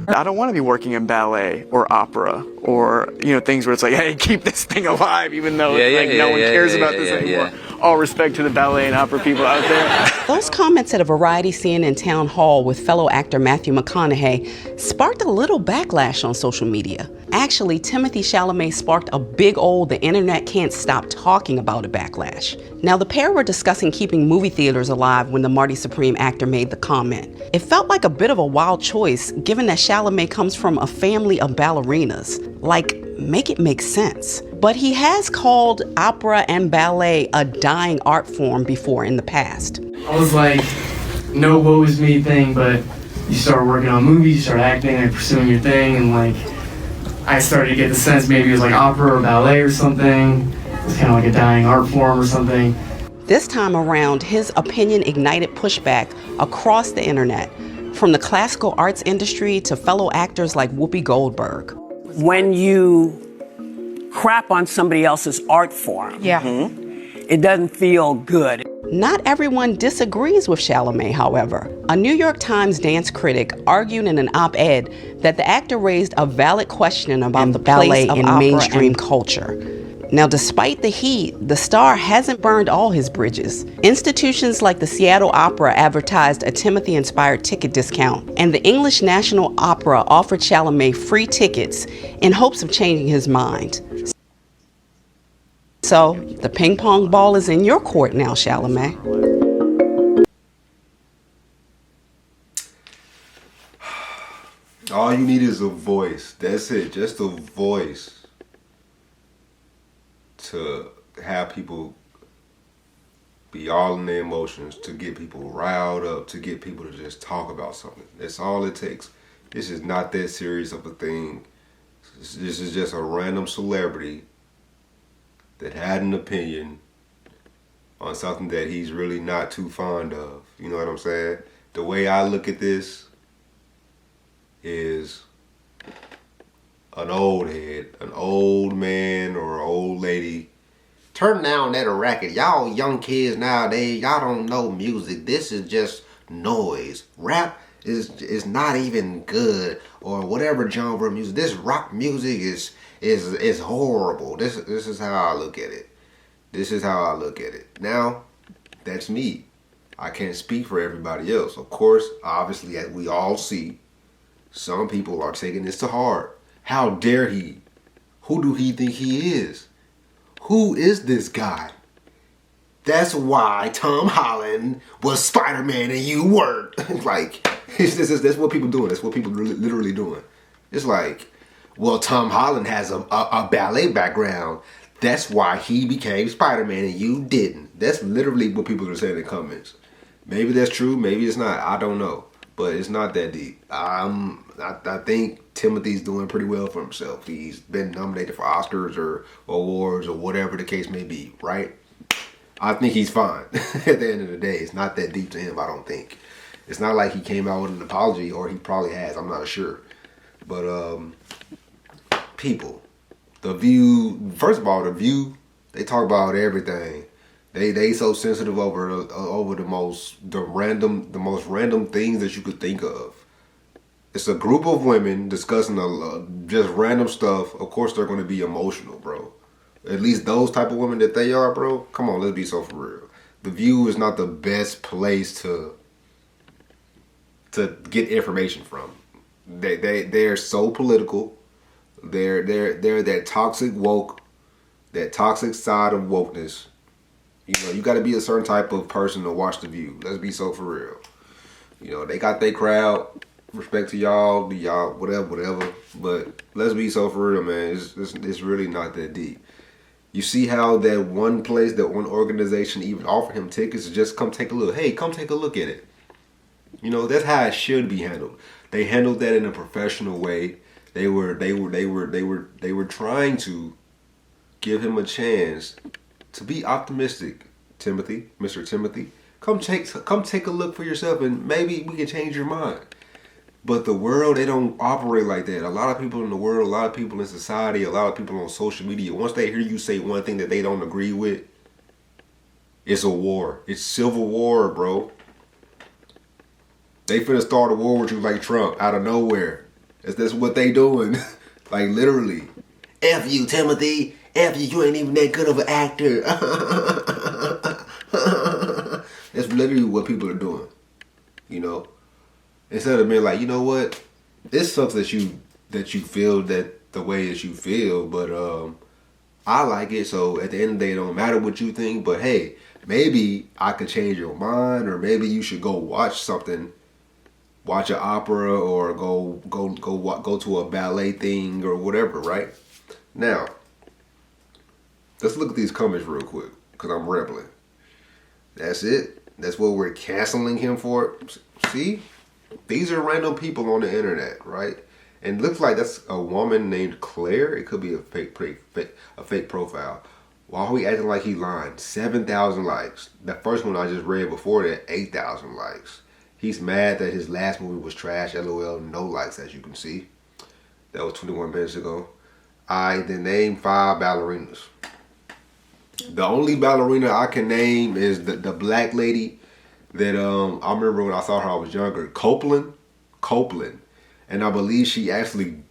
I don't want to be working in ballet or opera or, things where it's like, hey, keep this thing alive, even though no one cares about this anymore. All respect to the ballet and opera people out there. Those comments at a variety CNN town hall with fellow actor Matthew McConaughey sparked a little backlash on social media. Actually, Timothy Chalamet sparked a big old the internet can't stop talking about a backlash. Now, the pair were discussing keeping movie theaters alive when the Marty Supreme actor made the comment. It felt like a bit of a wild choice, given that Chalamet comes from a family of ballerinas. Like, make it make sense. But he has called opera and ballet a dying art form before in the past. I was like, no woe is me thing, but you start working on movies, you start acting and pursuing your thing, and I started to get the sense maybe it was like opera or ballet or something. It was kind of like a dying art form or something. This time around, his opinion ignited pushback across the internet, from the classical arts industry to fellow actors like Whoopi Goldberg. When you crap on somebody else's art form, it doesn't feel good. Not everyone disagrees with Chalamet, however. A New York Times dance critic argued in an op-ed that the actor raised a valid question about the ballet in mainstream culture. Now, despite the heat, the star hasn't burned all his bridges. Institutions like the Seattle Opera advertised a Timothy-inspired ticket discount, and the English National Opera offered Chalamet free tickets in hopes of changing his mind. So, the ping pong ball is in your court now, Chalamet. All you need is a voice. That's it. Just a voice to have people be all in their emotions, to get people riled up, to get people to just talk about something. That's all it takes. This is not that serious of a thing. This is just a random celebrity that had an opinion on something that he's really not too fond of. You know what I'm saying? The way I look at this is an old head, an old man or an old lady. Turn down that racket. Y'all young kids nowadays, y'all don't know music. This is just noise. Rap is not even good, or whatever genre of music. This rock music is horrible. This is how I look at it. This is how I look at it. Now, that's me. I can't speak for everybody else. Of course, obviously, as we all see, some people are taking this to heart. How dare he? Who do he think he is? Who is this guy? That's why Tom Holland was Spider-Man and you weren't. That's what people doing. That's what people literally doing. It's like, well, Tom Holland has a ballet background. That's why he became Spider-Man and you didn't. That's literally what people are saying in the comments. Maybe that's true. Maybe it's not. I don't know. But it's not that deep. I think Timothy's doing pretty well for himself. He's been nominated for Oscars or awards or whatever the case may be, right? I think he's fine. At the end of the day, it's not that deep to him, I don't think. It's not like he came out with an apology, or he probably has. I'm not sure. But people, The View. First of all, The View. They talk about everything. They so sensitive over the most random things that you could think of. It's a group of women discussing just random stuff. Of course, they're going to be emotional, bro. At least those type of women that they are, bro. Come on, let's be so for real. The View is not the best place to get information from. They're so political. They're that toxic woke, that toxic side of wokeness. You know, you got to be a certain type of person to watch The View. Let's be so for real. You know, they got their crowd. Respect to y'all, whatever. But let's be so for real, man. It's really not that deep. You see how that one place, that one organization even offered him tickets to just come take a look. Hey, come take a look at it. You know, that's how it should be handled. They handled that in a professional way. They were trying to give him a chance to be optimistic. Timothy, Mr. Timothy, come take a look for yourself, and maybe we can change your mind. But the world, they don't operate like that. A lot of people in the world, a lot of people in society, a lot of people on social media, once they hear you say one thing that they don't agree with, it's a war. It's civil war, bro. They finna start a war with you like Trump out of nowhere. That's what they doing. Like literally. F you, Timothy. F you, you ain't even that good of an actor. That's literally what people are doing. You know? Instead of being like, you know what? It sucks that you feel that the way that you feel, but I like it, so at the end of the day, it don't matter what you think, but hey, maybe I could change your mind, or maybe you should go watch something, watch an opera, or go to a ballet thing, or whatever, right? Now, let's look at these comments real quick, because I'm rambling. That's it? That's what we're canceling him for? See? These are random people on the internet, right? And it looks like that's a woman named Claire. It could be a fake profile. Why are we acting like he lying? 7,000 likes. The first one I just read before that, 8,000 likes. He's mad that his last movie was trash. LOL, no likes, as you can see. That was 21 minutes ago. I then named 5 ballerinas. The only ballerina I can name is the black lady that I remember when I saw her I was younger. Copeland. And I believe she actually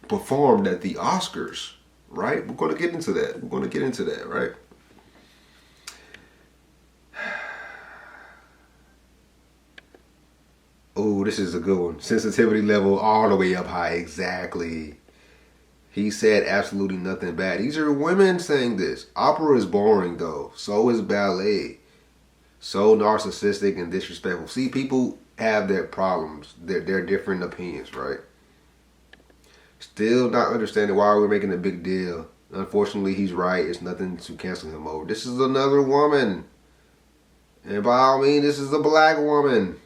performed at the Oscars, right? We're going to get into that. Right? Oh, this is a good one. Sensitivity level all the way up high. Exactly. He said absolutely nothing bad. These are women saying this. Opera is boring, though. So is ballet. So narcissistic and disrespectful. See, people have their problems, their different opinions, right? Still not understanding why we're making a big deal. Unfortunately, he's right. It's nothing to cancel him over. This is another woman. And by all means, this is a black woman.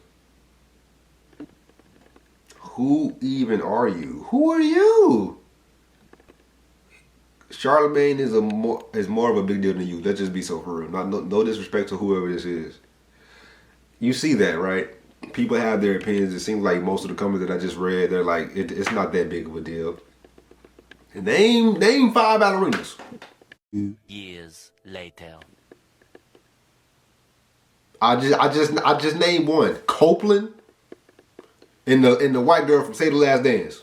Who even are you? Who are you? Charlemagne is more of a big deal than you. Let's just be so for real. No disrespect to whoever this is. You see that, right? People have their opinions. It seems like most of the comments that I just read, they're like, it's not that big of a deal. Name 5 ballerinas. 2 years later. I just named one. Copeland and the white girl from Say the Last Dance.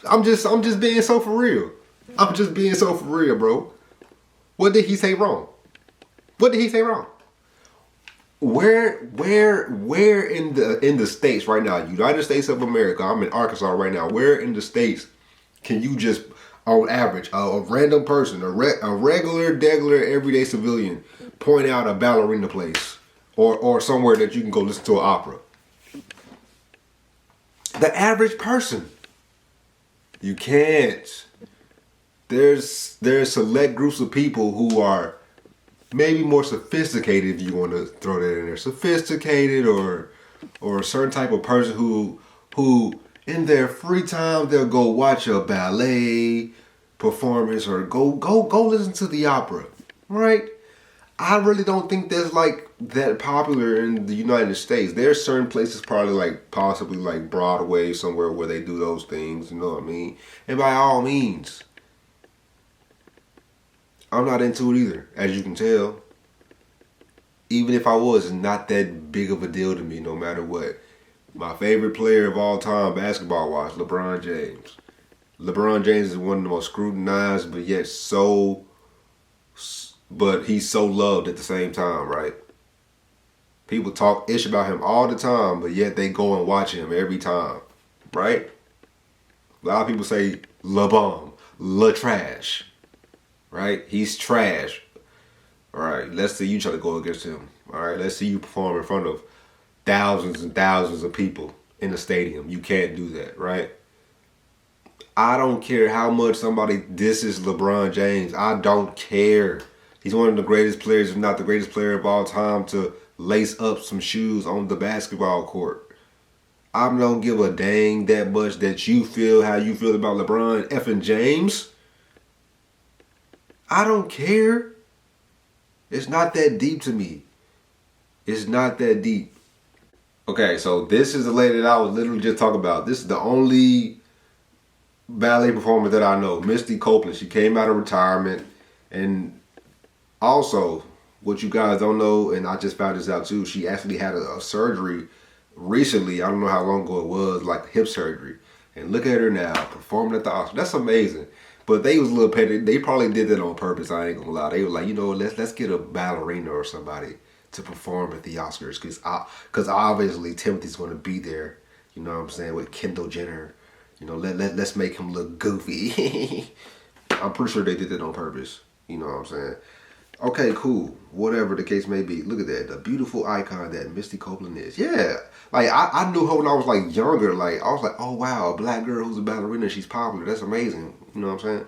I'm just being so for real. I'm just being so for real, bro. What did he say wrong? Where in the States right now, United States of America, I'm in Arkansas right now, where in the States can you just, on average, a random person, a regular, everyday civilian, point out a ballerina place or somewhere that you can go listen to an opera? The average person. You can't. There's select groups of people who are maybe more sophisticated, if you want to throw that in there. Sophisticated or a certain type of person who in their free time they'll go watch a ballet performance or go listen to the opera. Right? I really don't think that's like that popular in the United States. There's certain places probably like possibly like Broadway somewhere where they do those things, you know what I mean? And by all means, I'm not into it either, as you can tell. Even if I was, it's not that big of a deal to me no matter what. My favorite player of all time basketball-wise, LeBron James. LeBron James is one of the most scrutinized but he's so loved at the same time, right? People talk ish about him all the time, but yet they go and watch him every time, right? A lot of people say LeBron, Le Trash, right? He's trash. All right, let's see you try to go against him. All right, let's see you perform in front of thousands and thousands of people in the stadium. You can't do that, right? I don't care how much somebody disses LeBron James. I don't care. He's one of the greatest players, if not the greatest player of all time, to lace up some shoes on the basketball court. I don't give a dang that much that you feel how you feel about LeBron effing James. I don't care. It's not that deep to me. It's not that deep. Okay, so this is the lady that I was literally just talking about. This is the only ballet performer that I know, Misty Copeland. She came out of retirement, and Also, what you guys don't know, and I just found this out too, she actually had a surgery recently. I don't know how long ago it was, like hip surgery. And look at her now, performing at the Oscars. That's amazing. But they was a little petty. They probably did that on purpose. I ain't gonna lie. They were like, let's get a ballerina or somebody to perform at the Oscars, because obviously Timothy's gonna be there. You know what I'm saying, with Kendall Jenner. Let's make him look goofy. I'm pretty sure they did that on purpose. You know what I'm saying. Okay, cool. Whatever the case may be. Look at that. The beautiful icon that Misty Copeland is. Yeah. Like, I knew her when I was, like, younger. Like, I was like, oh, wow, a black girl who's a ballerina. She's popular. That's amazing. You know what I'm saying?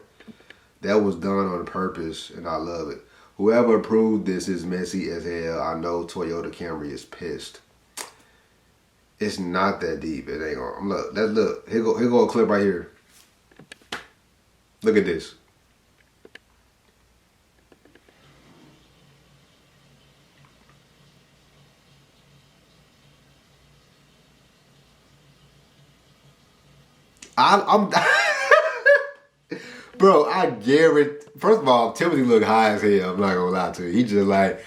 That was done on purpose, and I love it. Whoever approved this is messy as hell. I know Toyota Camry is pissed. It's not that deep. It ain't gonna. Let's look. Here go a clip right here. Look at this. I'm bro, I guarantee. First of all, Timothy look high as hell. I'm not gonna lie to you. He just like,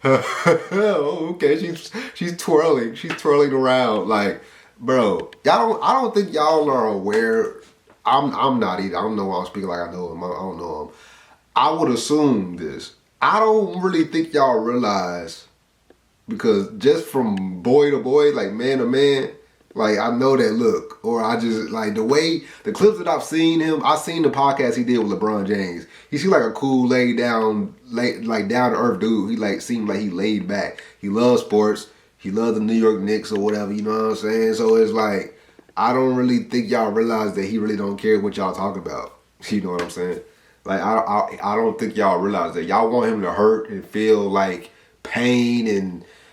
oh, okay. She's twirling. She's twirling around. Like, bro, I don't think y'all are aware. I'm not either. I don't know why I'm speaking like I know him. I don't know him. I would assume this. I don't really think y'all realize, because just from boy to boy, like man to man, like I know that look, or I just like the clips that I've seen him. I've seen the podcast he did with LeBron James. He seemed like a cool, down to earth dude. He like seemed like he laid back. He loves sports. He loves the New York Knicks or whatever. You know what I'm saying? So it's like I don't really think y'all realize that he really don't care what y'all talk about. You know what I'm saying? Like I don't think y'all realize that. Y'all want him to hurt and feel like pain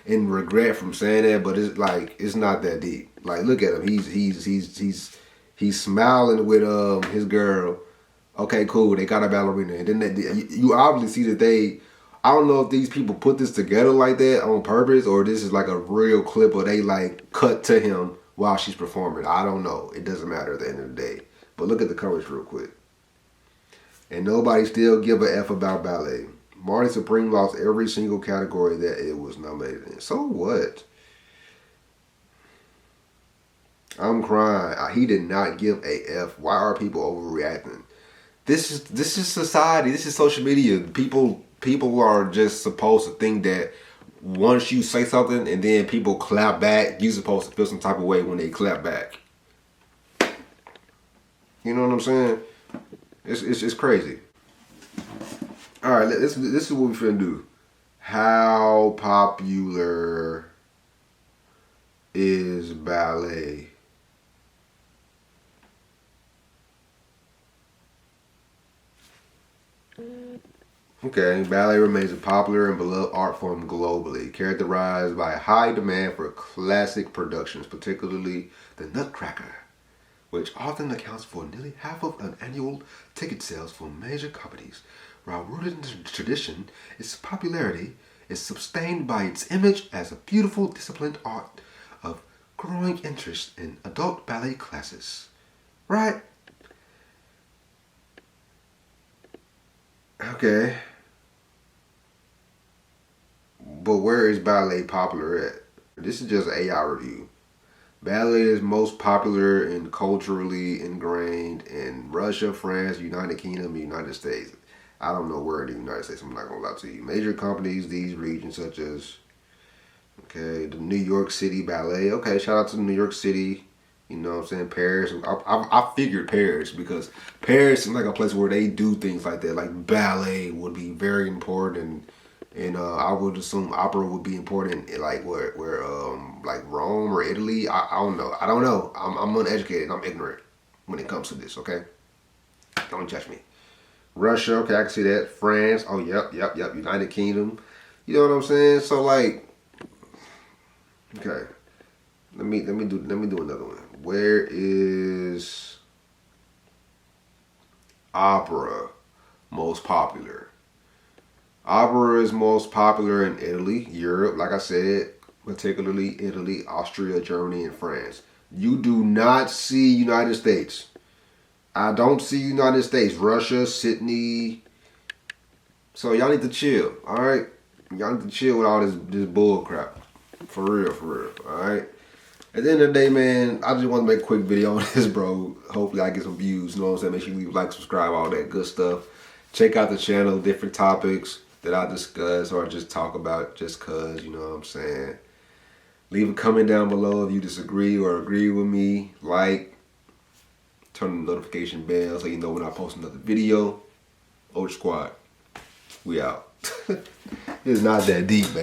and regret from saying that, but it's like it's not that deep. Like look at him. He's smiling with his girl. Okay, cool. They got a ballerina, and then you obviously see that they. I don't know if these people put this together like that on purpose, or this is like a real clip where they like cut to him while she's performing. I don't know. It doesn't matter at the end of the day. But look at the comments real quick. And nobody still give a F about ballet. Marty Supreme lost every single category that it was nominated in. So what? I'm crying. He did not give a F. Why are people overreacting? This is society. This is social media. People are just supposed to think that once you say something and then people clap back, you're supposed to feel some type of way when they clap back. You know what I'm saying? It's crazy. All right, this is what we're finna do. How popular is ballet? Okay, ballet remains a popular and beloved art form globally, characterized by a high demand for classic productions, particularly the Nutcracker, which often accounts for nearly half of an annual ticket sales for major companies. While rooted in tradition, its popularity is sustained by its image as a beautiful, disciplined art of growing interest in adult ballet classes. Right? Okay. But where is ballet popular at? This is just an AI review. Ballet is most popular and culturally ingrained in Russia, France, United Kingdom, United States. I don't know where in the United States, I'm not going to lie to you. Major companies, these regions such as, okay, the New York City Ballet. Okay, shout out to New York City. You know what I'm saying? Paris. I figured Paris because Paris is like a place where they do things like that. Like ballet would be very important, and I would assume opera would be important in like where like Rome or Italy. I don't know. I'm uneducated. I'm ignorant when it comes to this. Okay, don't judge me. Russia. Okay, I can see that. France. Oh, yep. United Kingdom. You know what I'm saying? So like, okay. Let me do another one. Where is opera most popular? Opera is most popular in Italy, Europe, like I said, particularly Italy, Austria, Germany, and France. You do not see United States. I don't see United States. Russia, Sydney, So y'all need to chill, alright? Y'all need to chill with all this bull crap. For real, alright? At the end of the day, man, I just want to make a quick video on this, bro. Hopefully I get some views, you know what I'm saying? Make sure you leave a like, subscribe, all that good stuff. Check out the channel, different topics that I discuss or just talk about just cause, you know what I'm saying? Leave a comment down below if you disagree or agree with me. Like, turn the notification bell so you know when I post another video. OG Squad, we out. It's not that deep, man.